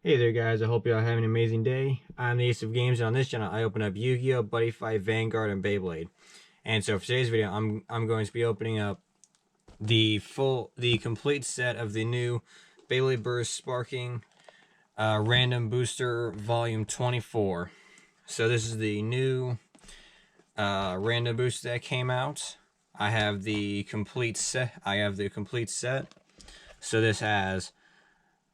Hey there guys, I hope you all have an amazing day. I'm the Ace of Games, and on this channel I open up Yu-Gi-Oh!, Buddy Fight, Vanguard, and Beyblade. And so for today's video, I'm going to be opening up the complete set of the new Beyblade Burst Sparking Random Booster Volume 24. So this is the new random booster that came out. I have the complete set. So this has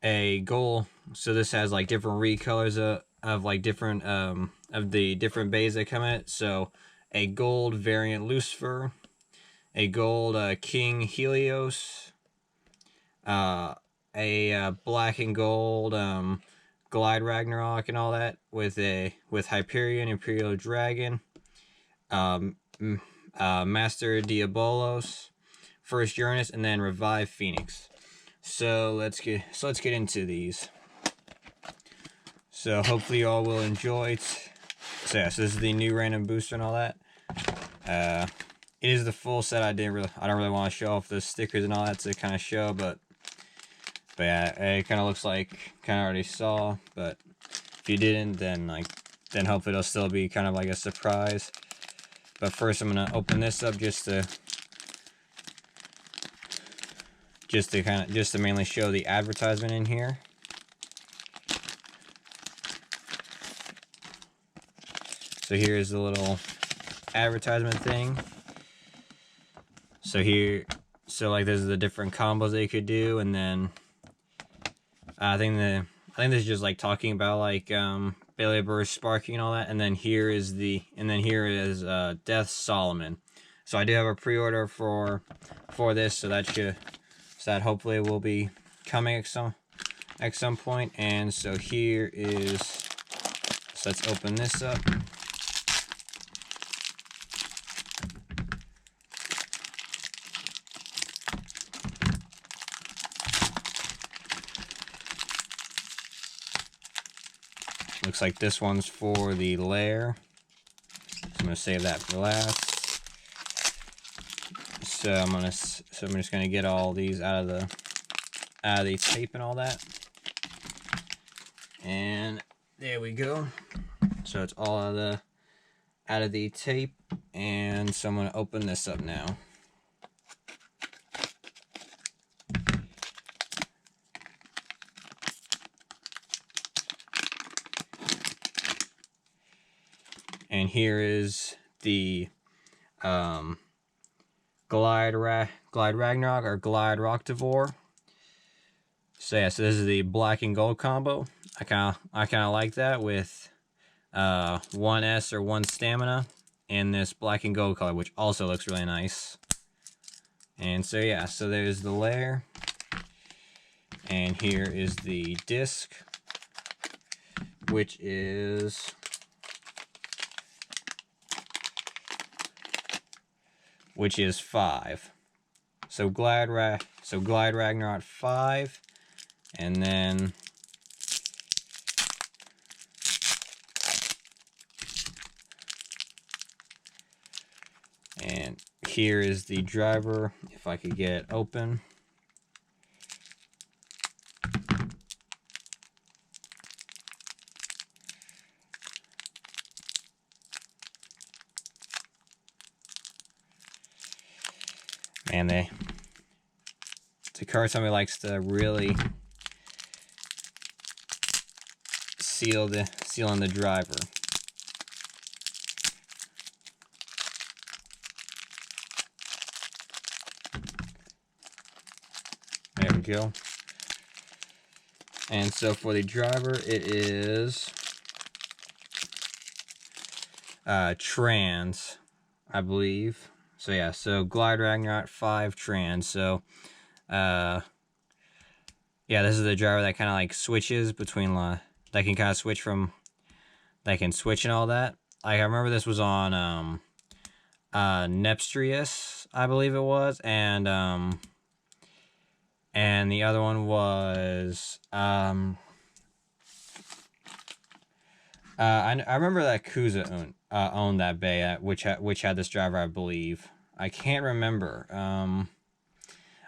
a goal. So this has like different recolors of like different of the different bays that come in it. So a gold variant Lucifer, a gold King Helios, a black and gold Glide Ragnarok and all that with Hyperion, Imperial Dragon, Master Diabolos, first Uranus, and then Revive Phoenix. So let's get into these. So hopefully you all will enjoy it. So yeah, so this is the new random booster and all that. It is the full set. I don't really want to show off the stickers and all that to kind of show, but yeah, it kind of looks like already saw. But if you didn't, then hopefully it'll still be kind of like a surprise. But first, I'm gonna open this up just to mainly show the advertisement in here. So here's the little advertisement thing. So like this is the different combos they could do, and then I think this is just like talking about like Beyblade Burst Sparking and all that, and then here is Death Solomon. So I do have a pre-order for this, so that hopefully will be coming at some point. And so let's open this up. Looks like this one's for the lair. So I'm gonna save that for last. So I'm just gonna get all these out of the tape and all that. And there we go. So it's all out of the tape. And so I'm gonna open this up now. And here is the Glide Ragnarok or Glide Roctivore. So yeah, so this is the black and gold combo. I kind of like that with 1 S or 1 stamina in this black and gold color, which also looks really nice. And so yeah, so there's the lair, and here is the disc, which is which is 5. So Glide Ragnarok 5, and then here is the driver, if I could get it open. Man, the card company likes to really seal in the driver. There we go. And so for the driver, it is trans, I believe. So yeah, so Glide Ragnarok 5 trans. So yeah, this is the driver that kind of like switches between that can kind of switch from switch and all that. Like I remember this was on Nepstrius, I believe it was, and the other one was I remember that Kuza owned that bay, which had this driver, I believe. I can't remember.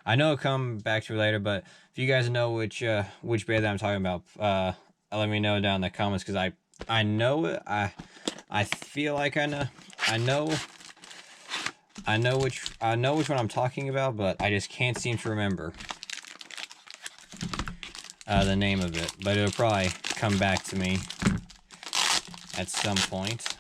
I know it'll come back to me later, but if you guys know which bay that I'm talking about, let me know down in the comments, because I know it. I feel like I know which one I'm talking about, but I just can't seem to remember the name of it. But it'll probably come back to me at some point.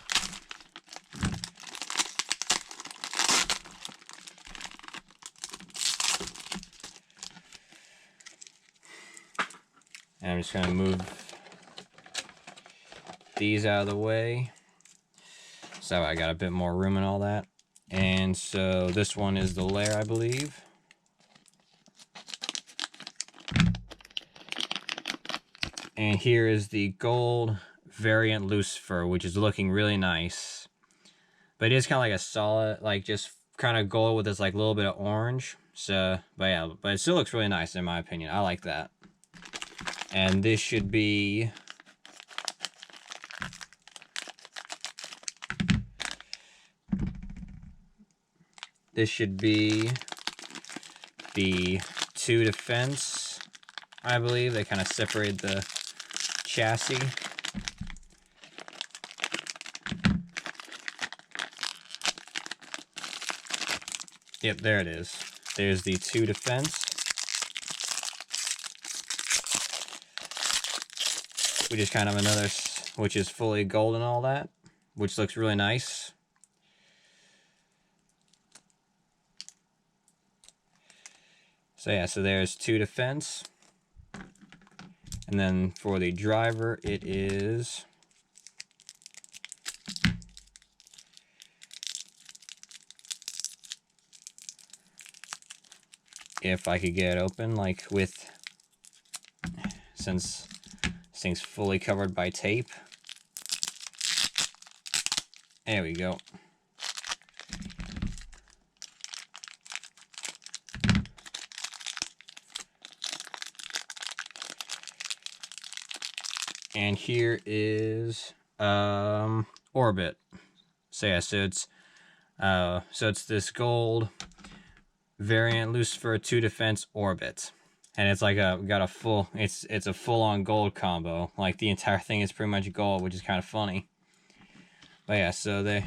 And I'm just gonna move these out of the way, so I got a bit more room and all that. And so this one is the lair, I believe. And here is the gold variant lucifer, which is looking really nice. But it is kind of like a solid, like just kind of gold with this like little bit of orange. So, but yeah, but it still looks really nice in my opinion. I like that. And this should be the 2 defense, I believe. They kind of separate the chassis. Yep, there it is. There's the 2 defense, which is kind of another, which is fully gold and all that, which looks really nice. So yeah, so there's 2 defense. And then for the driver, it is if I could get it open, like with, since this thing's fully covered by tape. There we go. And here is orbit. So yeah, so it's this gold variant lucifer 2 defense orbit, and it's like it's a full-on gold combo. Like the entire thing is pretty much gold, which is kind of funny. But yeah, so there's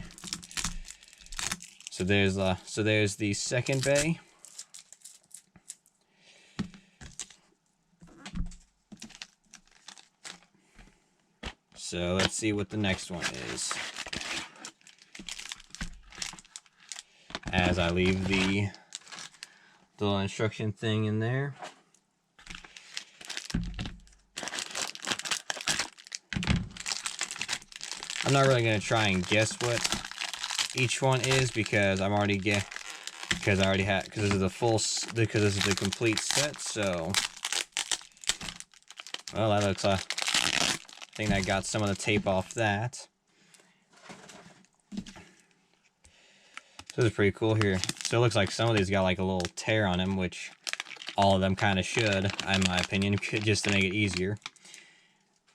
the second bay. So let's see what the next one is, as I leave the little instruction thing in there. I'm not really gonna try and guess what each one is, because I'm already because this is the complete set. So, well, that looks I think I got some of the tape off that. So this is pretty cool here. So it looks like some of these got like a little tear on them, which all of them kind of should, in my opinion, just to make it easier.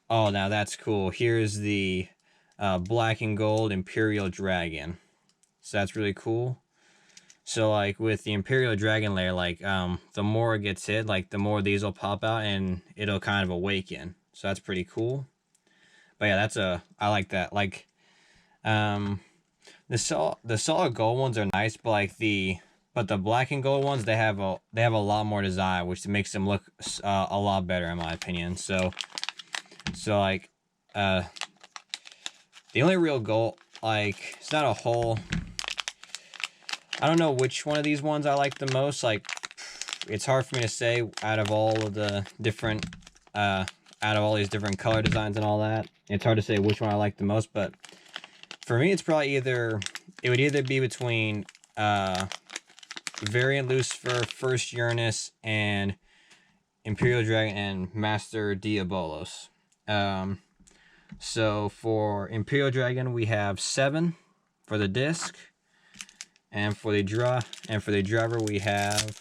Oh, now that's cool. Here's the black and gold imperial dragon. So that's really cool. So like with the imperial dragon layer, like the more it gets hit, like the more these will pop out and it'll kind of awaken. So that's pretty cool. But yeah, I like that. Like the solid gold ones are nice, but like the black and gold ones, they have a lot more design, which makes them look a lot better in my opinion. So like the only real gold, like, it's not a whole, I don't know which one of these ones I like the most. Like, it's hard for me to say out of all of the different out of all these different color designs and all that. It's hard to say which one I like the most, but for me, it's probably it would either be between variant lucifer, first Uranus, and imperial dragon and master diabolos. So for imperial dragon, we have 7 for the disc, and for the driver, we have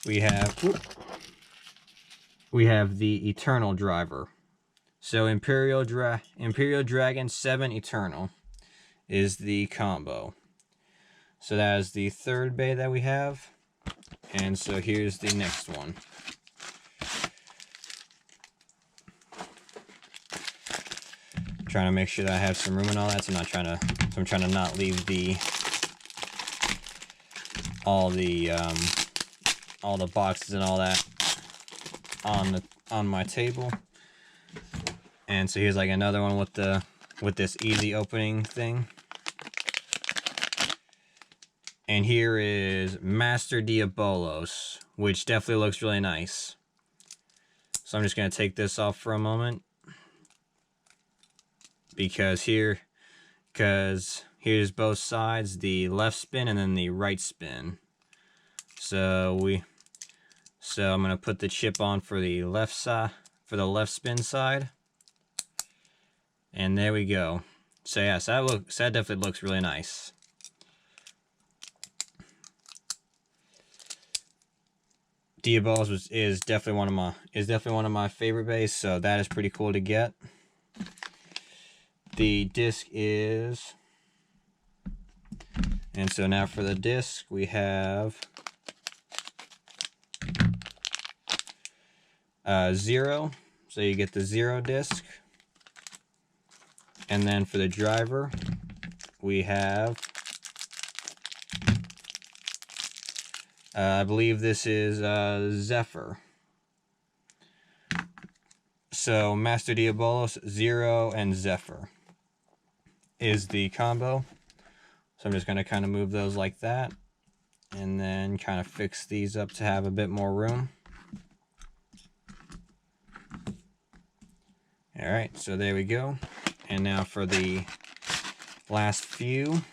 we have the eternal driver. So imperial dragon 7 eternal is the combo. So that is the third bay that we have. And so here's the next one. Trying to make sure that I have some room and all that, so I'm trying to not leave all the boxes and all that on my table. And so here's like another one with this easy opening thing. And here is Master Diabolos, which definitely looks really nice. So I'm just going to take this off for a moment. Because here's both sides, the left spin and then the right spin. So I'm going to put the chip on for the left side, for the left spin side. And there we go. So yeah, so that definitely looks really nice. Diabolos is definitely one of my favorite bays, so that is pretty cool to get. The disc is, and so now for the disc we have 0, so you get the 0 disc. And then for the driver we have, I believe this is Zephyr. So Master Diabolos, 0, and Zephyr is the combo. So I'm just going to kind of move those like that, and then kind of fix these up to have a bit more room. Alright, so there we go. And now for the last few.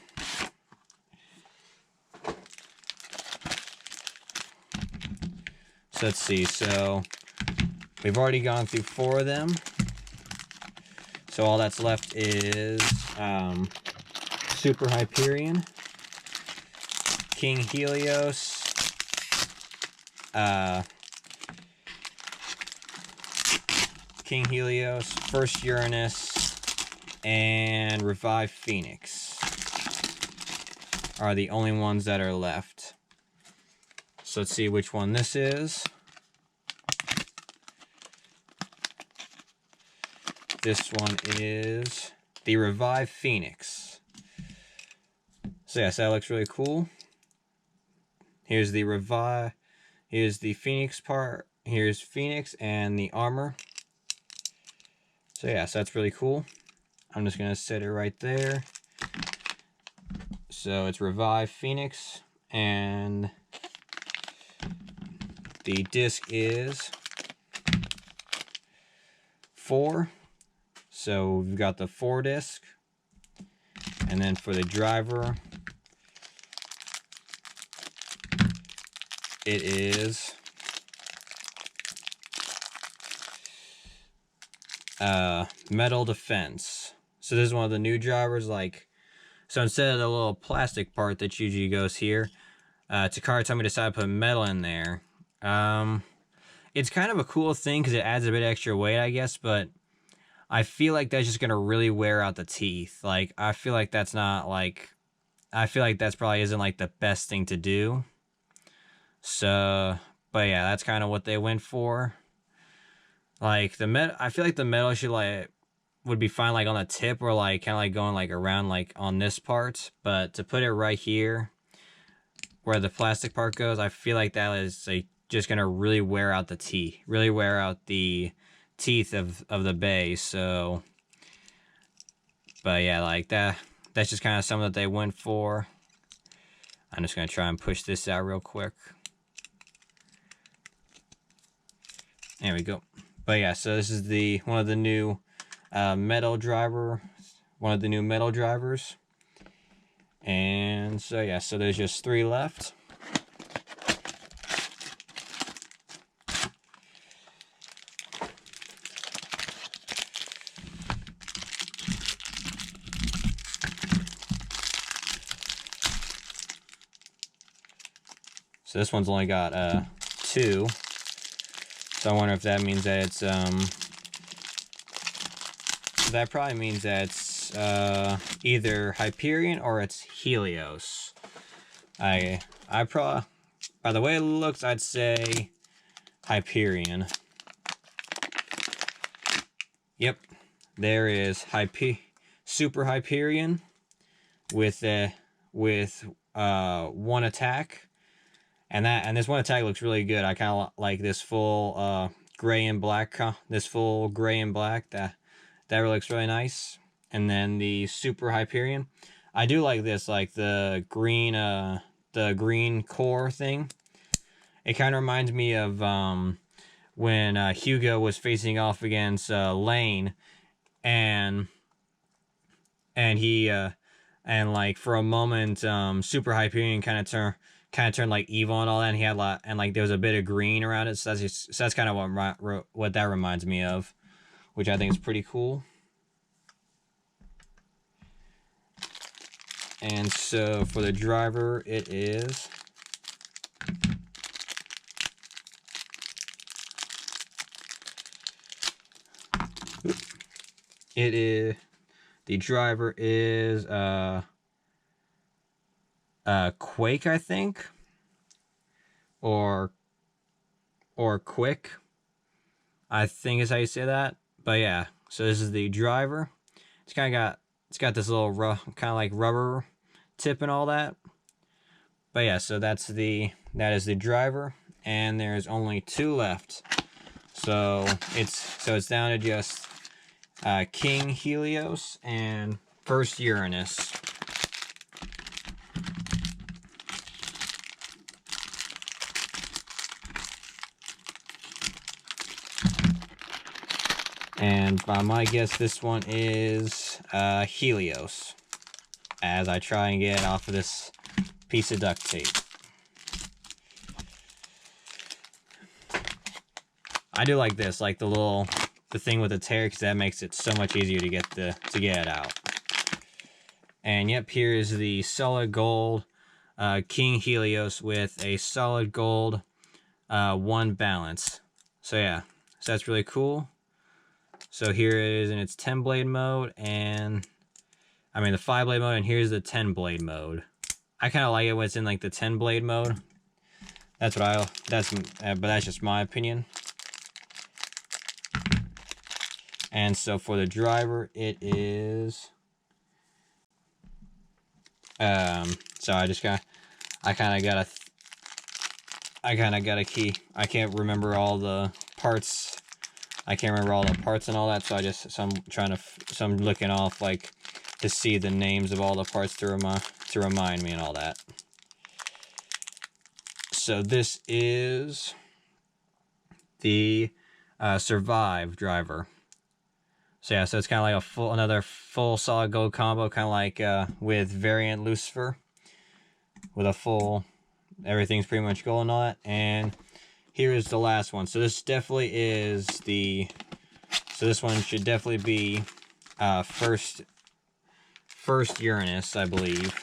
So let's see, so we've already gone through 4 of them. So all that's left is Super Hyperion, King Helios, First Uranus, and Revive Phoenix are the only ones that are left. So let's see which one this is. This one is the Revive Phoenix. So yes, that looks really cool. Here's the Phoenix part. Here's Phoenix and the armor. So yeah, so that's really cool. I'm just gonna set it right there. So it's Revive Phoenix, and the disc is 4. So we've got the 4 disc. And then for the driver, it is Metal Defense. So this is one of the new drivers. So instead of the little plastic part that usually goes here, Takara told me to decide to put metal in there. It's kind of a cool thing because it adds a bit extra weight, I guess, but I feel like that's just gonna really wear out the teeth. I feel like that's probably isn't like the best thing to do. So, but yeah, that's kind of what they went for. I feel like the metal should would be fine on the tip, or kind of going around on this part. But to put it right here, where the plastic part goes, I feel like that is just gonna really wear out the teeth, of the bay. So, but yeah, that's just kind of something that they went for. I'm just gonna try and push this out real quick. There we go. But yeah, so this is one of the new metal drivers. And so yeah, so there's just 3 left. So this one's only got 2. So I wonder if that means that it's that probably means that it's it's either Hyperion or it's Helios. I probably, by the way it looks, I'd say Hyperion. Yep, there is Super Hyperion with one attack, and this one attack looks really good. I kind of like this full gray and black. This full gray and black that really looks really nice. And then the Super Hyperion, I do like this, like the green core thing. It kind of reminds me of when Hugo was facing off against Lane, and he and like for a moment Super Hyperion kind of turned like evil and all that, and he had like there was a bit of green around it, so that's kind of what that reminds me of, which I think is pretty cool. And so for the driver, it is the driver is Quake, I think, or Quick, I think is how you say that. But yeah, so this is the driver. It's got this little kind of like rubber tip and all that. But yeah, so that is the driver, and there's only 2 left. So it's down to just King Helios and First Uranus. And by my guess, this one is Helios, as I try and get off of this piece of duct tape. I do like this, like the thing with the tear, because that makes it so much easier to get it out. And yep, here is the solid gold King Helios with a solid gold 1 balance. So yeah, so that's really cool. So here it is in its 10 blade mode, and I mean the 5 blade mode, and here's the 10 blade mode. I kind of like it when it's in like the 10 blade mode. But that's just my opinion. And so for the driver, it is so I kind of got a key. I can't remember all the parts. I can't remember all the parts and all that, so I'm looking off like to see the names of all the parts to remind me and all that. So this is the Survive driver. So yeah, so it's kind of like another full solid gold combo, kind of like with variant Lucifer, with a full, everything's pretty much gold and all that. And here is the last one. So this definitely is so this one should definitely be first Uranus, I believe.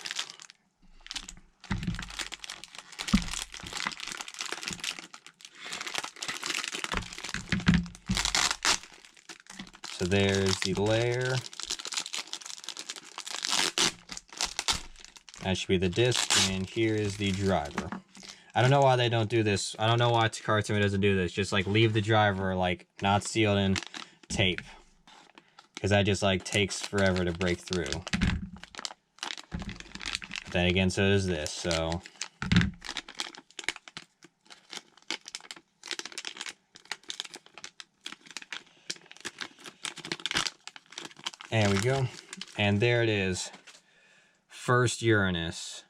So there's the layer. That should be the disc, and here is the driver. I don't know why they don't do this. I don't know why Cartoon doesn't do this. Just like leave the driver like not sealed in tape, because that just like takes forever to break through. But then again, so does this. So there we go, and there it is, first Uranus,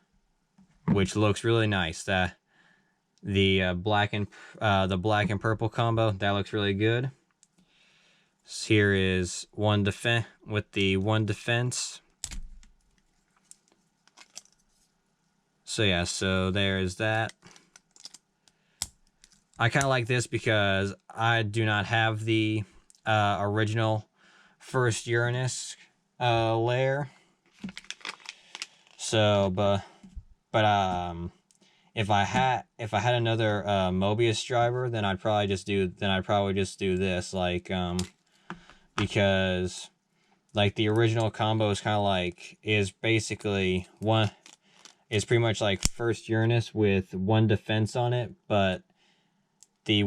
which looks really nice. The black and purple combo, that looks really good. So here is one defense with the 1 defense. So yeah, so there's that. I kind of like this because I do not have the original first Uranus layer. So, but if I had another Mobius driver, then I'd probably just do this, like because like the original combo is kind of like, is basically one, is pretty much like first Uranus with 1 defense on it, but the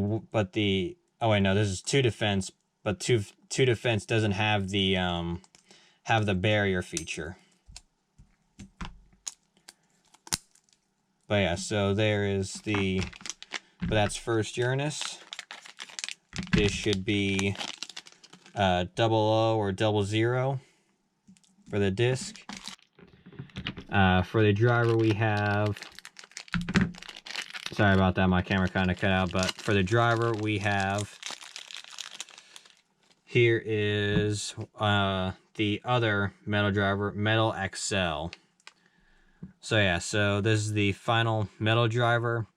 oh wait, no, this is 2 defense, but two defense doesn't have the barrier feature. But yeah, so there is the, but that's first Uranus. This should be 00 or 00 for the disc. For the driver we have, sorry about that, my camera kind of cut out, but for the driver we have, here is the other metal driver, Metal XL. So yeah, so this is the final metal driver,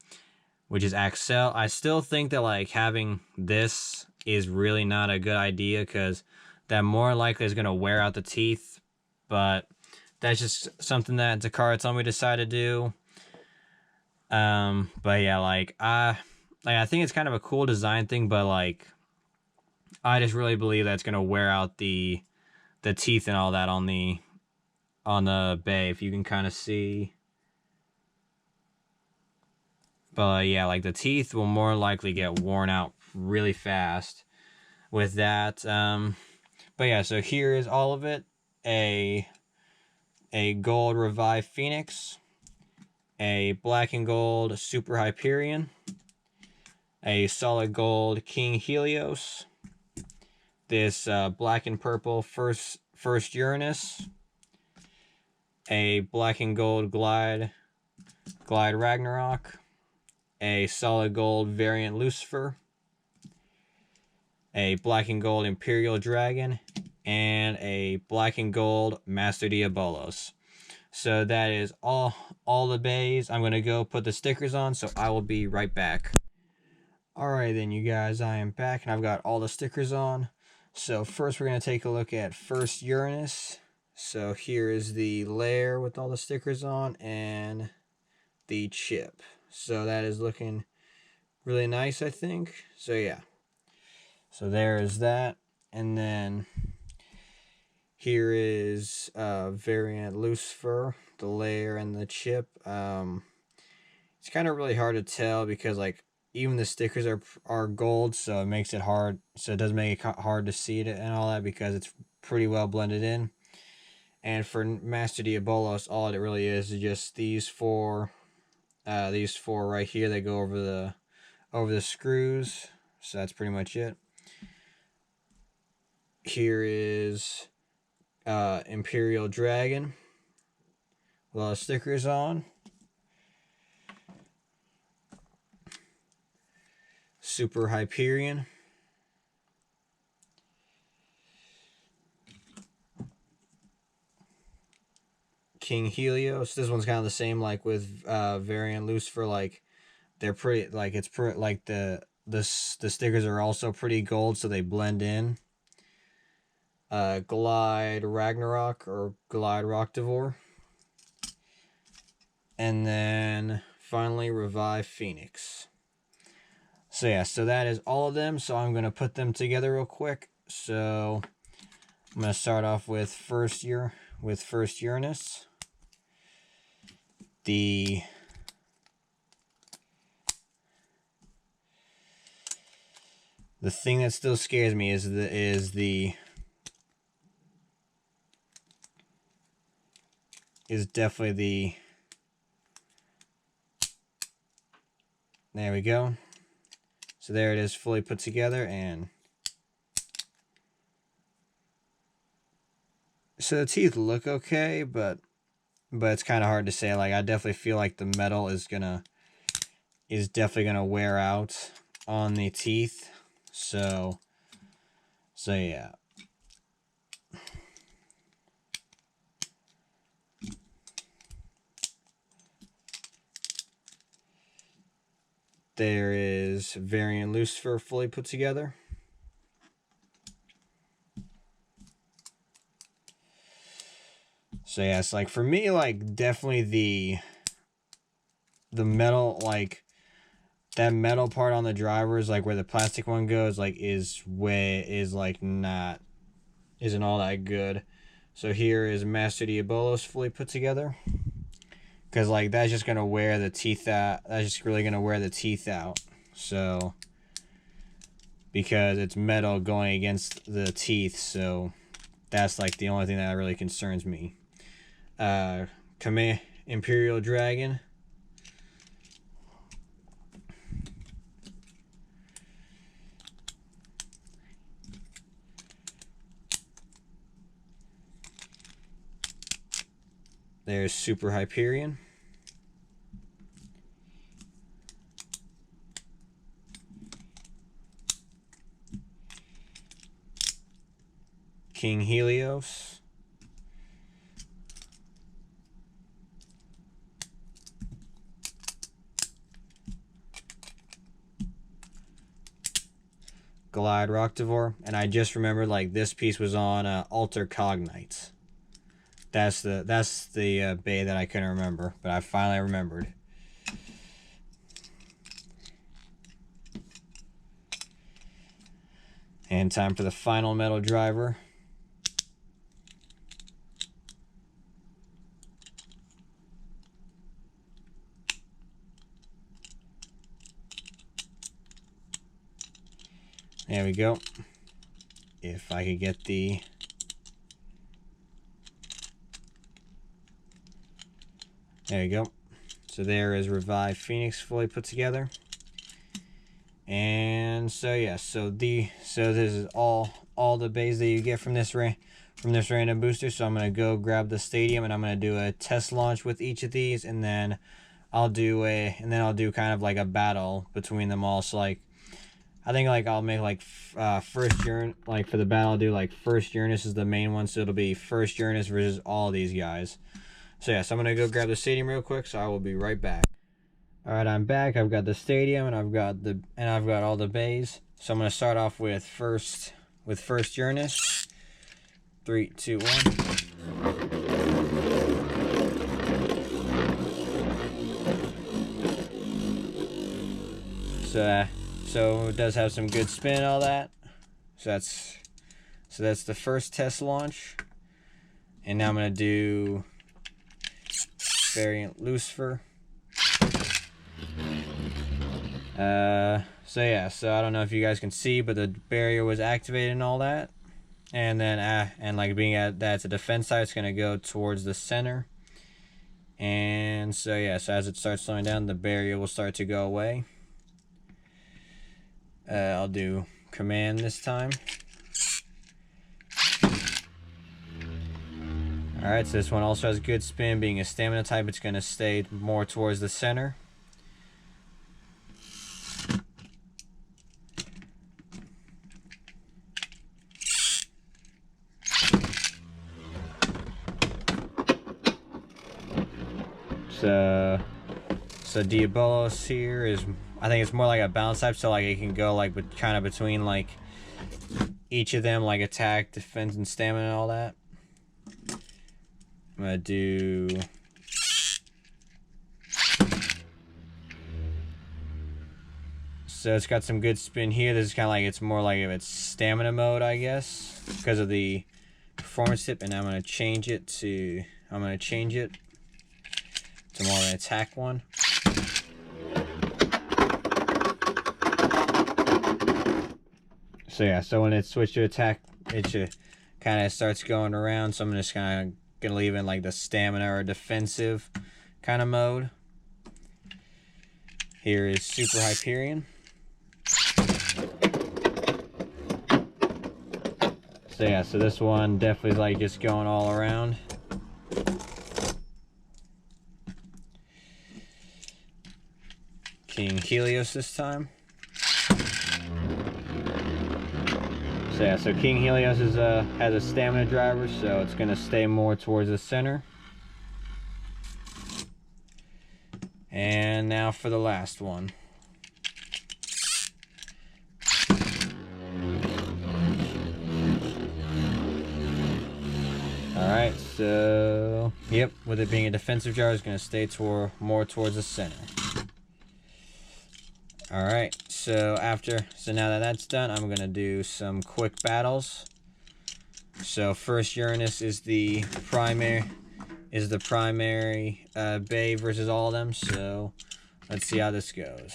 which is XL. I still think that like having this is really not a good idea, because that more likely is going to wear out the teeth, but that's just something that Takara told me to decide to do. But yeah, like I think it's kind of a cool design thing, but like I just really believe that's gonna wear out the teeth and all that on the bay, if you can kind of see. But yeah, like the teeth will more likely get worn out really fast with that. But yeah, so here is all of it: a gold Revive Phoenix, a black and gold Super Hyperion, a solid gold King Helios, this black and purple first Uranus, a black and gold Glide Ragnarok, a solid gold variant Lucifer, a black and gold Imperial Dragon, and a black and gold Master Diabolos. So that is all the bays. I'm going to go put the stickers on, so I will be right back. Alright then, you guys, I am back, and I've got all the stickers on. So first we're going to take a look at first Uranus. So here is the layer with all the stickers on, and the chip. So that is looking really nice, I think. So yeah. So there is that. And then here is variant Lucifer, the layer and the chip. It's kind of really hard to tell because like even the stickers are gold, so it makes it hard. So it does make it hard to see it and all that, because it's pretty well blended in. And for Master Diabolos, all it really is just these four right here that go over the screws. So that's pretty much it. Here is Imperial Dragon with all the stickers on. Super Hyperion. King Helios. This one's kind of the same like with variant Lucifer. Like they're pretty, like it's pretty, like the stickers are also pretty gold, so they blend in. Glide Ragnarok or Glide Rocktivore. And then finally Revive Phoenix. So yeah, so that is all of them. So I'm going to put them together real quick. So I'm going to start off with first Uranus. The thing that still scares me is definitely the, there we go. So there it is, fully put together. And so the teeth look okay, but it's kind of hard to say. Like I definitely feel like the metal is definitely gonna wear out on the teeth. So yeah. There is variant Lucifer fully put together. So yeah, it's like for me, like definitely the metal, like that metal part on the drivers, like where the plastic one goes, like is isn't all that good. So here is Master Diabolos fully put together. Because like that's just gonna wear the teeth out. That's just really gonna wear the teeth out. So because it's metal going against the teeth, so that's like the only thing that really concerns me. Command Imperial Dragon. There's Super Hyperion. King Helios. Glide Roctivore. And I just remembered like this piece was on Alter Cognites. That's the bay that I couldn't remember, but I finally remembered. And time for the final metal driver. There we go. If I could get the... There you go. So there is Revive Phoenix fully put together. And so yeah, so this is all the bays that you get from this random booster. So I'm gonna go grab the stadium and I'm gonna do a test launch with each of these, and then I'll do kind of like a battle between them all. So like I think like I'll make like first Uranus, like for the battle I'll do like first Uranus is the main one, so it'll be first Uranus versus all these guys. So yeah, so I'm gonna go grab the stadium real quick, so I will be right back. Alright, I'm back. I've got the stadium and I've got all the bays. So I'm gonna start off with first Uranus. 3, 2, 1. So it does have some good spin and all that. So that's the first test launch. And now I'm gonna do variant Lucifer. So yeah, so I don't know if you guys can see, but the barrier was activated and all that. And then and like being at that's a defense side, it's gonna go towards the center. And so yeah, so as it starts slowing down, the barrier will start to go away. I'll do command this time. Alright, so this one also has good spin. Being a stamina type, it's going to stay more towards the center. So Diabolos here is, I think it's more like a balance type, so like it can go like kind of between like each of them, like attack, defense, and stamina and all that. I'm gonna do so it's got some good spin here. This is kind of like, it's more like if it's stamina mode, I guess, because of the performance tip. And I'm gonna change it to more of an attack one. So yeah, so when it's switched to attack, it should kind of starts going around. So I'm just kind of gonna leave it in like the stamina or defensive kind of mode. Here is Super Hyperion. So yeah, so this one definitely like just going all around. King Helios this time. So yeah, so King Helios is has a stamina driver, so it's gonna stay more towards the center. And now for the last one. Alright, so yep, with it being a defensive jar, it's gonna stay more towards the center. Alright, so now that that's done, I'm gonna do some quick battles. So first Uranus is the primary Bay versus all of them. So let's see how this goes.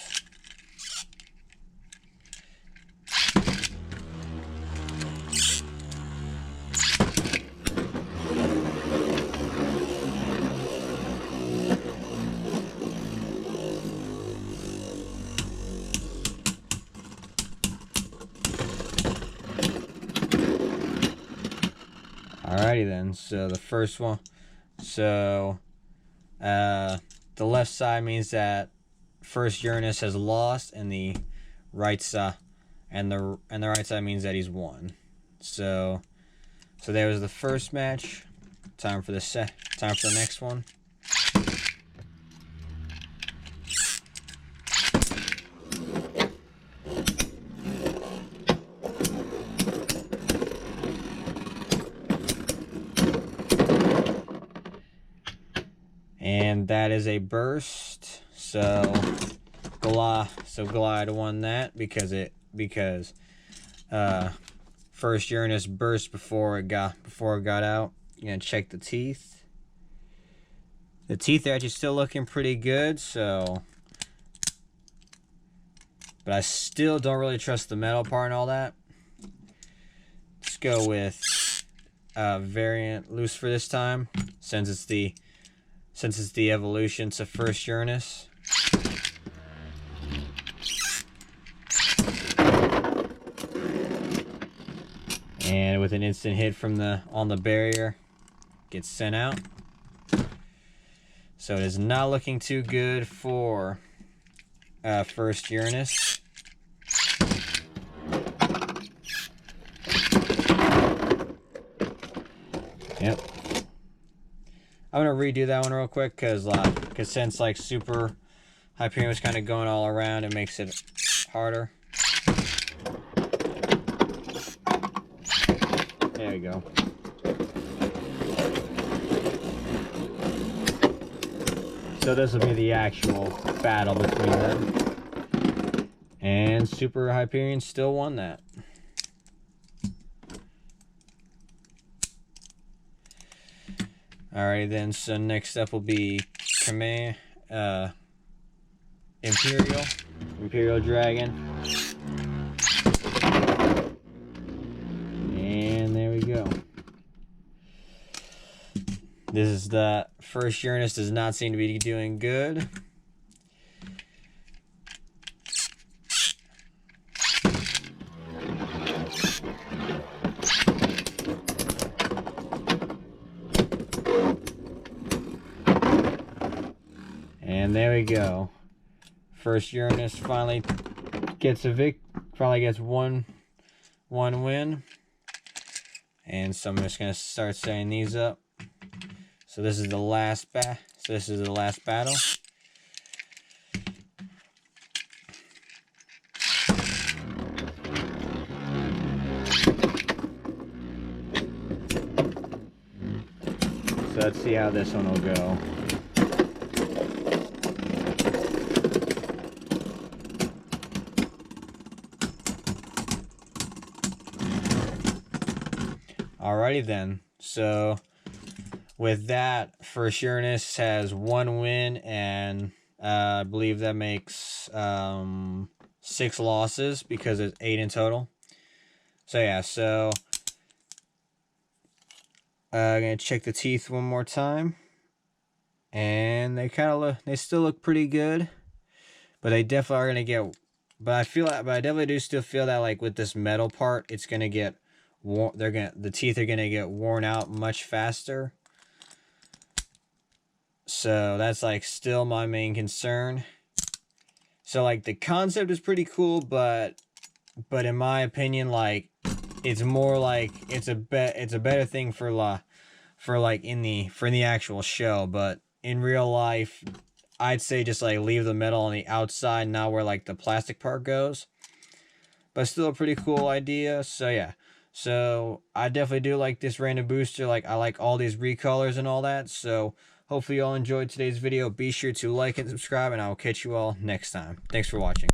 Alrighty then, so the first one, so the left side means that first Uranus has lost, and the right side right side means that he's won. So there was the first match. Time for the next one. And that is a burst. So Goliath won that because first Uranus burst before it got out. You're gonna check the teeth. The teeth are actually still looking pretty good, so, but I still don't really trust the metal part and all that. Let's go with variant lucifer this time, since it's the evolution to first Uranus. And with an instant hit from on the barrier, gets sent out. So it is not looking too good for first Uranus. Yep. I'm gonna redo that one real quick because since like super hyperion was kind of going all around, it makes it harder. There you go. So this will be the actual battle between them. And super hyperion still won that. Alright then, so next up will be Imperial Dragon. And there we go. This is the first Uranus, does not seem to be doing good. And there we go. First Uranus finally gets one win. And so I'm just gonna start setting these up. So this is the last battle. So let's see how this one will go. Alrighty then. So with that, first Uranus has one win, and I believe that makes 6 losses because it's 8 in total. So yeah, so I'm gonna check the teeth one more time, and they still look pretty good, but they definitely are gonna get. But I definitely do still feel that like with this metal part, it's gonna get the teeth are gonna get worn out much faster. So that's like still my main concern. So like the concept is pretty cool, but in my opinion, like it's more like it's a better thing for in the actual show, but in real life, I'd say just like leave the metal on the outside, not where like the plastic part goes. But still a pretty cool idea. So yeah. So I definitely do like this random booster. Like I like all these recolors and all that. So hopefully you all enjoyed today's video. Be sure to like and subscribe, and I will catch you all next time. Thanks for watching.